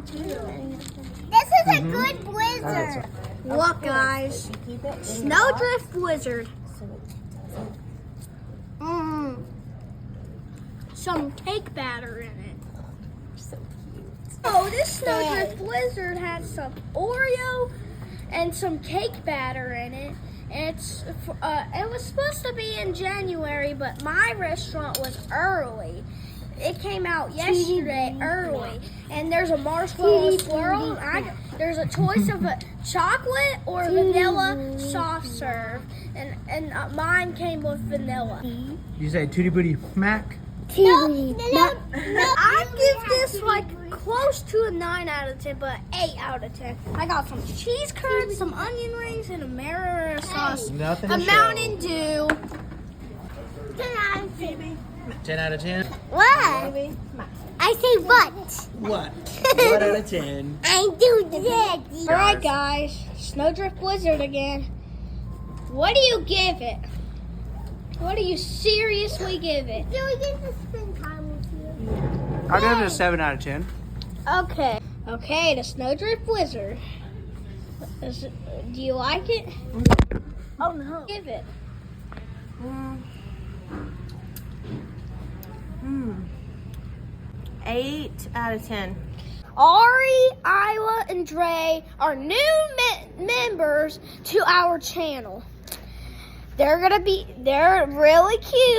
This is a good blizzard. Look, guys. Snowdrift blizzard. Some cake batter in it. So cute. Oh, this Snowdrift blizzard has some Oreo and some cake batter in it. And it was supposed to be in January, but my restaurant was early. It came out yesterday early, and there's a marshmallow swirl. There's a choice of a chocolate or vanilla soft serve, and mine came with vanilla. You say Tootie Booty Mac? No. I give this like close to a 9 out of 10, but 8 out of 10. I got some cheese curds, some onion rings, and a marinara sauce. Nothing A to show. Mountain Dew. 10 out of 10. 10 out of 10? What? I say what? What? 1 out of 10. I do that. Alright guys, Snowdrift Blizzard again. What do you give it? What do you seriously give it? Do we get to spend time with you? I'll give it a 7 out of 10. Okay. Okay, the Snowdrift Blizzard. Do you like it? Oh no. Give it. 8 out of 10. Ari, Isla, and Dre are new members to our channel. They're really cute.